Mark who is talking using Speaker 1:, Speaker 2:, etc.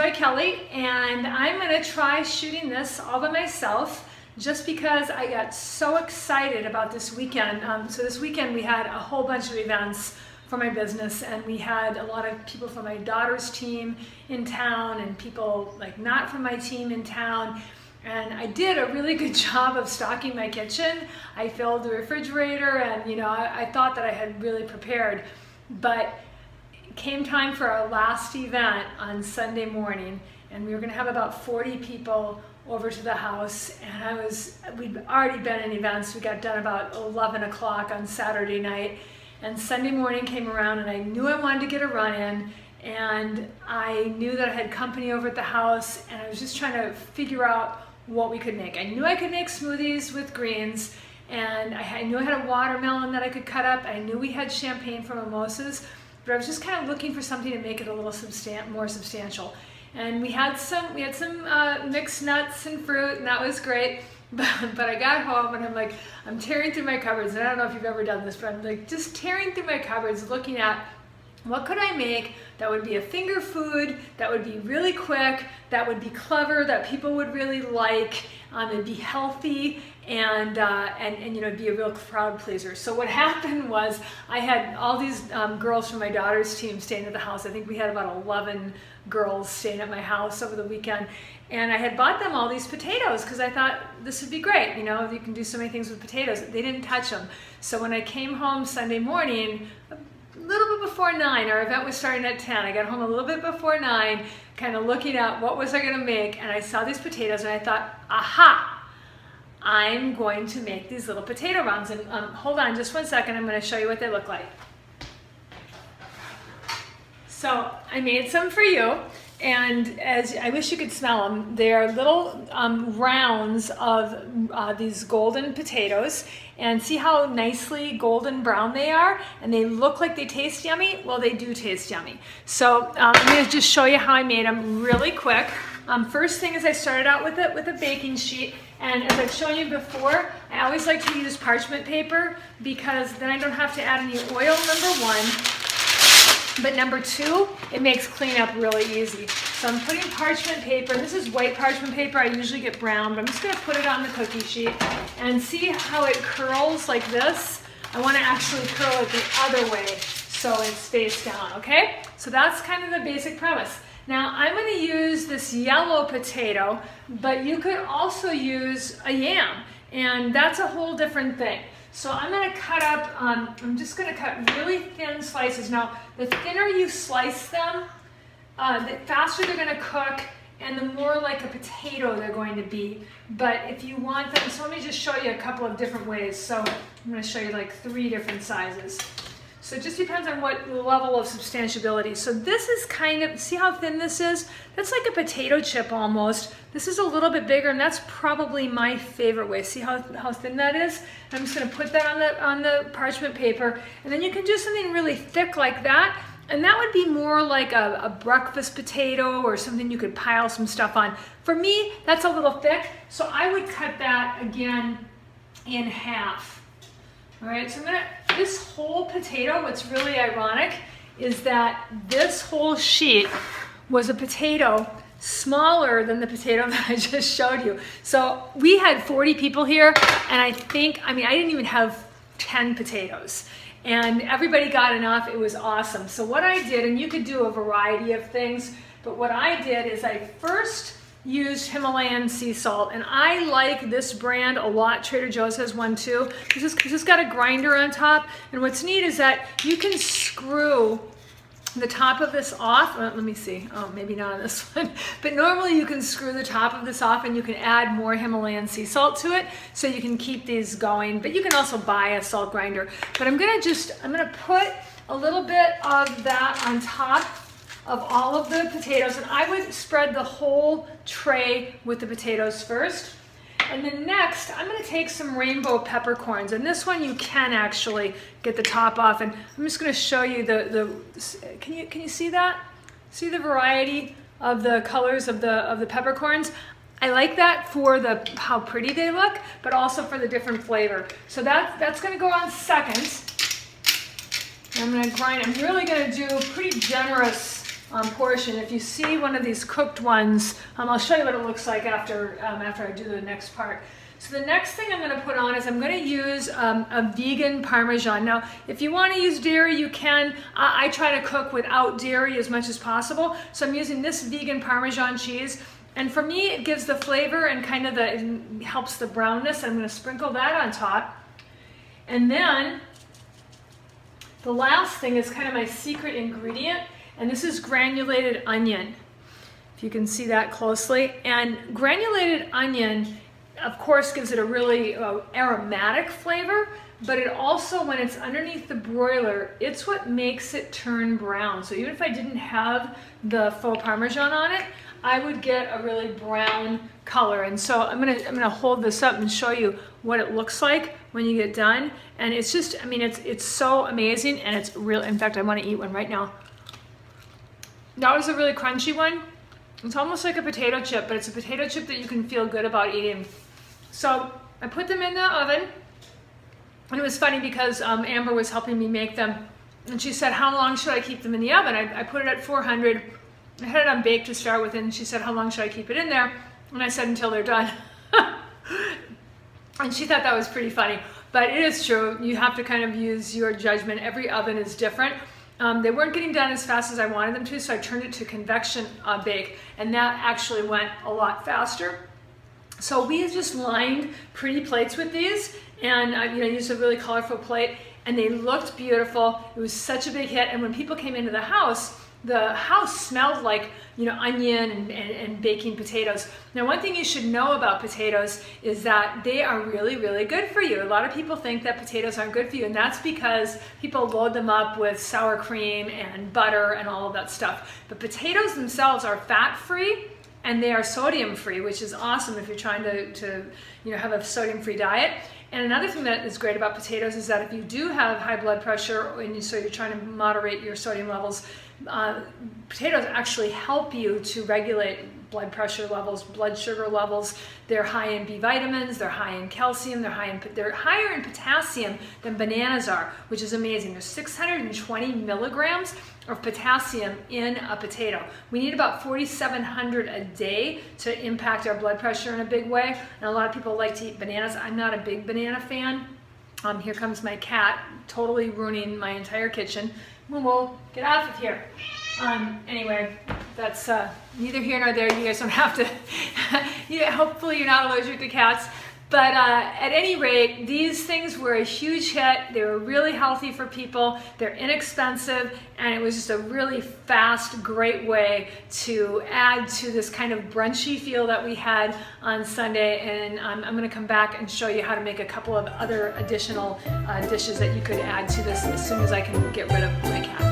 Speaker 1: Joy Kelly, and I'm going to try shooting this all by myself just because I got so excited about this weekend. So this weekend we had a whole bunch of events for my business, and we had a lot of people from my daughter's team in town and people like not from my team in town. And I did a really good job of stocking my kitchen. I filled the refrigerator, and you know, I thought that I had really prepared. But it came time for our last event on Sunday morning, and we were gonna have about 40 people over to the house, and we'd already been in events. We got done about 11 o'clock on Saturday night, and Sunday morning came around, and I knew I wanted to get a run in, and I knew that I had company over at the house, and I was just trying to figure out what we could make. I knew I could make smoothies with greens, and I knew I had a watermelon that I could cut up. I knew we had champagne for mimosas, but I was just kind of looking for something to make it a little more substantial. And we had some mixed nuts and fruit, and that was great. But I got home and I'm tearing through my cupboards, and I don't know if you've ever done this, but I'm like just tearing through my cupboards looking at what could I make that would be a finger food, that would be really quick, that would be clever, that people would really like, it'd be healthy, and you know, it'd be a real crowd pleaser. So what happened was I had all these girls from my daughter's team staying at the house. I think we had about 11 girls staying at my house over the weekend, and I had bought them all these potatoes because I thought this would be great. You know, you can do so many things with potatoes. They didn't touch them. So when I came home Sunday morning, a little bit before 9, our event was starting at 10. I got home a little bit before 9, kind of looking at what was I going to make, and I saw these potatoes, and I thought, aha! I'm going to make these little potato rounds. And hold on just one second, I'm going to show you what they look like. So I made some for you, and as I wish you could smell them. They are little rounds of these golden potatoes, and see how nicely golden brown they are, and they look like they taste yummy. Well, they do taste yummy. So I'm going to just show you how I made them really quick. First thing is I started out with a baking sheet, and as I've shown you before, I always like to use parchment paper because then I don't have to add any oil, number one. But number two, it makes cleanup really easy. So I'm putting parchment paper. This is white parchment paper. I usually get brown, but I'm just going to put it on the cookie sheet and see how it curls like this. I want to actually curl it the other way so it's face down, okay? So that's kind of the basic premise. Now I'm going to use this yellow potato, but you could also use a yam, and that's a whole different thing. So I'm going to cut up, I'm just going to cut really thin slices. Now, the thinner you slice them, the faster they're going to cook, and the more like a potato they're going to be. But if you want them, so let me just show you a couple of different ways. So I'm going to show you like 3 different sizes. So it just depends on what level of substantiability. So this is kind of, see how thin this is? That's like a potato chip almost. This is a little bit bigger, and that's probably my favorite way. See how thin that is? And I'm just gonna put that on the parchment paper, and then you can do something really thick like that, and that would be more like a breakfast potato or something you could pile some stuff on. For me, that's a little thick, so I would cut that again in half. All right, so this whole potato, what's really ironic is that this whole sheet was a potato smaller than the potato that I just showed you. So we had 40 people here, and I didn't even have 10 potatoes. And everybody got enough. It was awesome. So what I did, and you could do a variety of things, but what I did is I first used Himalayan Sea Salt, and I like this brand a lot. Trader Joe's has one too. This has got a grinder on top, and what's neat is that you can screw the top of this off. Let me see. Oh, maybe not on this one, but normally you can screw the top of this off, and you can add more Himalayan sea salt to it, so you can keep these going. But you can also buy a salt grinder. But I'm gonna put a little bit of that on top of all of the potatoes, and I would spread the whole tray with the potatoes first. And then next, I'm gonna take some rainbow peppercorns, and this one you can actually get the top off, and I'm just gonna show you can you see that? See the variety of the colors of the peppercorns? I like that for how pretty they look, but also for the different flavor. So that's gonna go on second. I'm gonna grind, I'm really gonna do a pretty generous portion. If you see one of these cooked ones, I'll show you what it looks like after I do the next part. So the next thing I'm going to put on is I'm going to use a vegan Parmesan. Now, if you want to use dairy, you can. I try to cook without dairy as much as possible. So I'm using this vegan Parmesan cheese. And for me, it gives the flavor and kind of it helps the brownness. I'm going to sprinkle that on top. And then the last thing is kind of my secret ingredient. And this is granulated onion. If you can see that closely. And granulated onion, of course, gives it a really aromatic flavor, but it also, when it's underneath the broiler, it's what makes it turn brown. So even if I didn't have the faux Parmesan on it, I would get a really brown color. And so I'm gonna hold this up and show you what it looks like when you get done. And it's just, I mean, it's so amazing, and it's real. In fact, I want to eat one right now. That was a really crunchy one. It's almost like a potato chip, but it's a potato chip that you can feel good about eating. So I put them in the oven, and it was funny because Amber was helping me make them, and she said, how long should I keep them in the oven? I put it at 400. I had it on bake to start with, and she said, how long should I keep it in there? And I said, until they're done. And she thought that was pretty funny, but it is true. You have to kind of use your judgment. Every oven is different. They weren't getting done as fast as I wanted them to, so I turned it to convection bake, and that actually went a lot faster. So we just lined pretty plates with these, and used a really colorful plate, and they looked beautiful. It was such a big hit, and when people came into the house smelled like onion and baking potatoes. Now, one thing you should know about potatoes is that they are really, really good for you. A lot of people think that potatoes aren't good for you, and that's because people load them up with sour cream and butter and all of that stuff. But potatoes themselves are fat-free, and they are sodium-free, which is awesome if you're trying to have a sodium-free diet. And another thing that is great about potatoes is that if you do have high blood pressure, and so you're trying to moderate your sodium levels, potatoes actually help you to regulate blood pressure levels, blood sugar levels. They're high in B vitamins, they're high in calcium, they're higher in potassium than bananas are, which is amazing. There's 620 milligrams of potassium in a potato. We need about 4,700 a day to impact our blood pressure in a big way. And a lot of people like to eat bananas. I'm not a big banana fan. Here comes my cat, totally ruining my entire kitchen. Moo, get off of here. Anyway, that's neither here nor there. You guys don't have to, hopefully you're not allergic to cats. But at any rate, these things were a huge hit. They were really healthy for people. They're inexpensive, and it was just a really fast, great way to add to this kind of brunchy feel that we had on Sunday. And I'm going to come back and show you how to make a couple of other additional dishes that you could add to this as soon as I can get rid of my cat.